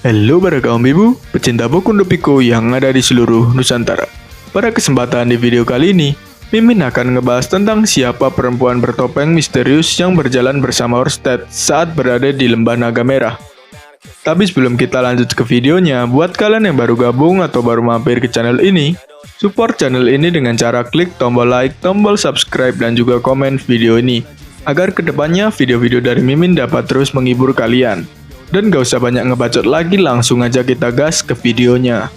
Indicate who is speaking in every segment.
Speaker 1: Halo para kaum ibu, pecinta Boku no Pico yang ada di seluruh Nusantara. Pada kesempatan di video kali ini, Mimin akan ngebahas tentang siapa perempuan bertopeng misterius yang berjalan bersama Orsted saat berada di Lembah Naga Merah. Tapi sebelum kita lanjut ke videonya, buat kalian yang baru gabung atau baru mampir ke channel ini, support channel ini dengan cara klik tombol like, tombol subscribe, dan juga komen video ini, agar kedepannya video-video dari Mimin dapat terus menghibur kalian. Dan gak usah banyak ngebacot lagi, langsung aja kita gas ke videonya.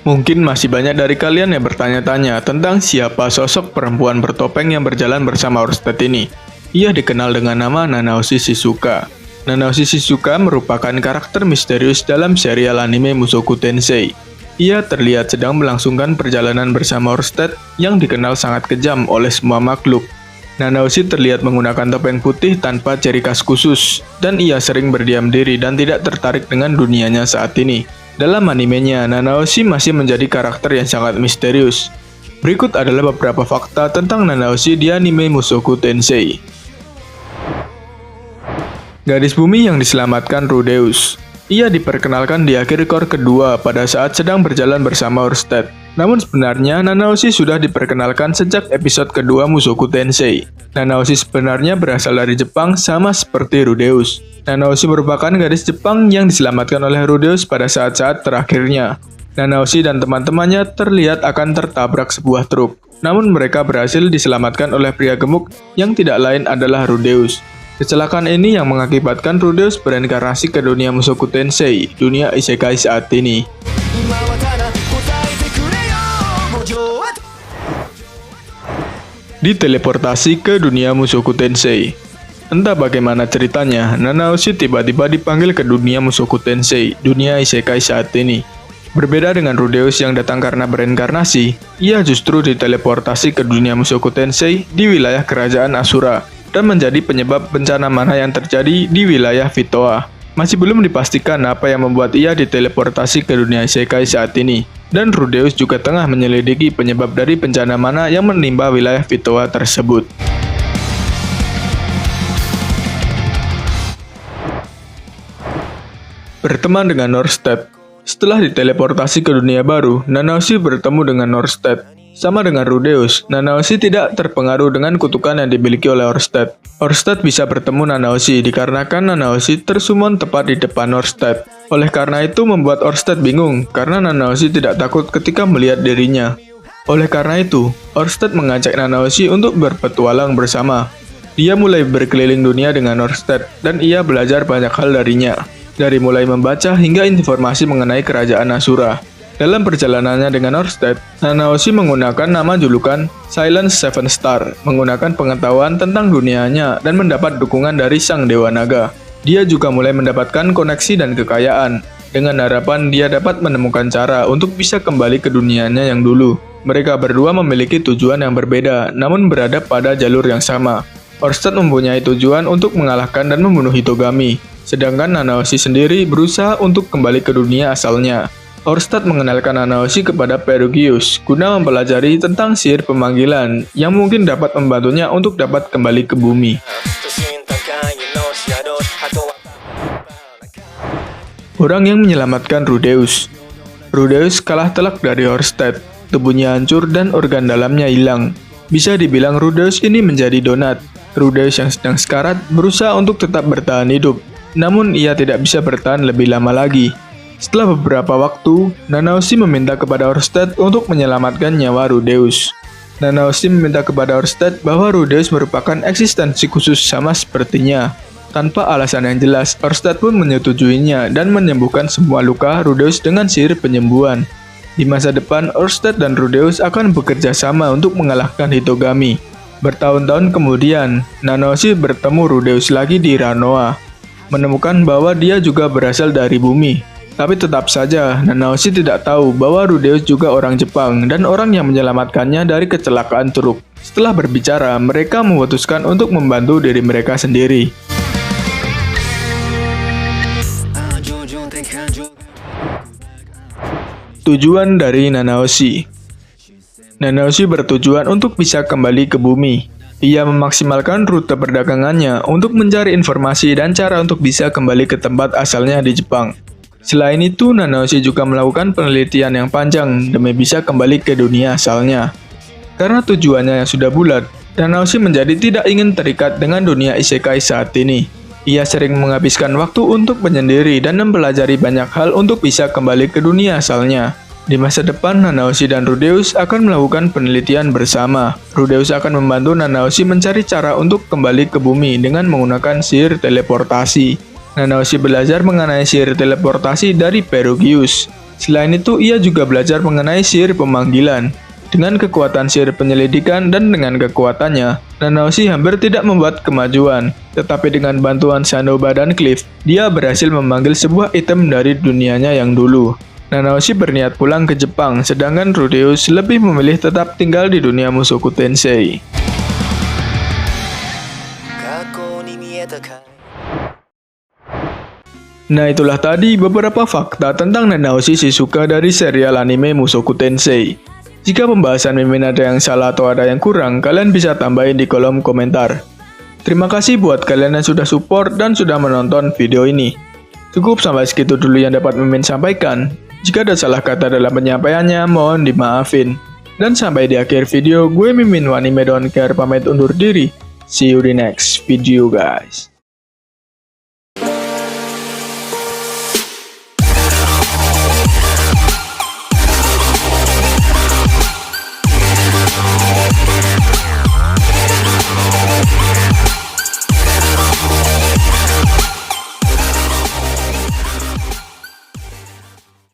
Speaker 1: Mungkin masih banyak dari kalian yang bertanya-tanya tentang siapa sosok perempuan bertopeng yang berjalan bersama Orsted ini. Ia dikenal dengan nama Nanaoshi Shizuka. Nanaoshi Shizuka merupakan karakter misterius dalam serial anime Mushoku Tensei. Ia terlihat sedang melangsungkan perjalanan bersama Orsted yang dikenal sangat kejam oleh semua makhluk. Nanaoshi terlihat menggunakan topeng putih tanpa ciri khas khusus, dan ia sering berdiam diri dan tidak tertarik dengan dunianya saat ini. Dalam animenya, Nanaoshi masih menjadi karakter yang sangat misterius. Berikut adalah beberapa fakta tentang Nanaoshi di anime Mushoku Tensei. Gadis bumi yang diselamatkan Rudeus. Ia diperkenalkan di akhir core kedua pada saat sedang berjalan bersama Orsted. Namun sebenarnya Nanaoshi sudah diperkenalkan sejak episode kedua Mushoku Tensei. Nanaoshi sebenarnya berasal dari Jepang sama seperti Rudeus. Nanaoshi merupakan gadis Jepang yang diselamatkan oleh Rudeus pada saat-saat terakhirnya. Nanaoshi dan teman-temannya terlihat akan tertabrak sebuah truk. Namun mereka berhasil diselamatkan oleh pria gemuk yang tidak lain adalah Rudeus. Kecelakaan ini yang mengakibatkan Rudeus bereinkarnasi ke dunia Mushoku Tensei, dunia isekai saat ini. Diteleportasi ke dunia Mushoku Tensei. Entah bagaimana ceritanya, Nanaoshi tiba-tiba dipanggil ke dunia Mushoku Tensei, dunia isekai saat ini. Berbeda dengan Rudeus yang datang karena bereinkarnasi, ia justru diteleportasi ke dunia Mushoku Tensei di wilayah kerajaan Asura, dan menjadi penyebab bencana mana yang terjadi di wilayah Vitoa. Masih belum dipastikan apa yang membuat ia diteleportasi ke dunia isekai saat ini. Dan Rudeus juga tengah menyelidiki penyebab dari bencana mana yang menimpa wilayah Vitoa tersebut. Berteman dengan Orsted. Setelah diteleportasi ke dunia baru, Nanaoshi bertemu dengan Orsted. Sama dengan Rudeus, Nanaoshi tidak terpengaruh dengan kutukan yang dimiliki oleh Orsted. Orsted bisa bertemu Nanaoshi dikarenakan Nanaoshi tersumon tepat di depan Orsted. Oleh karena itu membuat Orsted bingung, karena Nanaoshi tidak takut ketika melihat dirinya. Oleh karena itu, Orsted mengajak Nanaoshi untuk berpetualang bersama. Dia mulai berkeliling dunia dengan Orsted, dan ia belajar banyak hal darinya. Dari mulai membaca hingga informasi mengenai kerajaan Asura. Dalam perjalanannya dengan Orsted, Nanaoshi menggunakan nama julukan Silent Seven Star, menggunakan pengetahuan tentang dunianya dan mendapat dukungan dari Sang Dewa Naga. Dia juga mulai mendapatkan koneksi dan kekayaan, dengan harapan dia dapat menemukan cara untuk bisa kembali ke dunianya yang dulu. Mereka berdua memiliki tujuan yang berbeda, namun berada pada jalur yang sama. Orsted mempunyai tujuan untuk mengalahkan dan membunuh Hitogami, sedangkan Nanaoshi sendiri berusaha untuk kembali ke dunia asalnya. Orsted mengenalkan Nanaoshi kepada Perugius guna mempelajari tentang sihir pemanggilan yang mungkin dapat membantunya untuk dapat kembali ke bumi. Orang yang menyelamatkan Rudeus. Rudeus kalah telak dari Orsted, tubuhnya hancur dan organ dalamnya hilang. Bisa dibilang Rudeus ini menjadi donat. Rudeus yang sedang sekarat berusaha untuk tetap bertahan hidup, namun ia tidak bisa bertahan lebih lama lagi. Setelah beberapa waktu, Nanaoshi meminta kepada Orsted untuk menyelamatkan nyawa Rudeus. Nanaoshi meminta kepada Orsted bahwa Rudeus merupakan eksistensi khusus sama sepertinya. Tanpa alasan yang jelas, Orsted pun menyetujuinya dan menyembuhkan semua luka Rudeus dengan sihir penyembuhan. Di masa depan, Orsted dan Rudeus akan bekerja sama untuk mengalahkan Hitogami. Bertahun-tahun kemudian, Nanaoshi bertemu Rudeus lagi di Ranoa, menemukan bahwa dia juga berasal dari bumi. Tapi tetap saja, Nanaoshi tidak tahu bahwa Rudeus juga orang Jepang dan orang yang menyelamatkannya dari kecelakaan truk. Setelah berbicara, mereka memutuskan untuk membantu diri mereka sendiri. Tujuan dari Nanaoshi. Nanaoshi bertujuan untuk bisa kembali ke bumi. Ia memaksimalkan rute perdagangannya untuk mencari informasi dan cara untuk bisa kembali ke tempat asalnya di Jepang. Selain itu, Nanaoshi juga melakukan penelitian yang panjang demi bisa kembali ke dunia asalnya. Karena tujuannya yang sudah bulat, Nanaoshi menjadi tidak ingin terikat dengan dunia isekai saat ini. Ia sering menghabiskan waktu untuk menyendiri dan mempelajari banyak hal untuk bisa kembali ke dunia asalnya. Di masa depan, Nanaoshi dan Rudeus akan melakukan penelitian bersama. Rudeus akan membantu Nanaoshi mencari cara untuk kembali ke bumi dengan menggunakan sihir teleportasi. Nanaoshi belajar mengenai sihir teleportasi dari Perugius. Selain itu, ia juga belajar mengenai sihir pemanggilan. Dengan kekuatan sihir penyelidikan dan dengan kekuatannya, Nanaoshi hampir tidak membuat kemajuan. Tetapi dengan bantuan Sanoba dan Cliff, dia berhasil memanggil sebuah item dari dunianya yang dulu. Nanaoshi berniat pulang ke Jepang, sedangkan Rudeus lebih memilih tetap tinggal di dunia Mushoku Tensei. Nah, itulah tadi beberapa fakta tentang Nanaoshi Shizuka dari serial anime Mushoku Tensei. Jika pembahasan mimin ada yang salah atau ada yang kurang, kalian bisa tambahin di kolom komentar. Terima kasih buat kalian yang sudah support dan sudah menonton video ini. Cukup sampai segitu dulu yang dapat mimin sampaikan. Jika ada salah kata dalam penyampaiannya, mohon dimaafin. Dan sampai di akhir video, gue Mimin Wanime Don't Care pamit undur diri. See you di next video guys.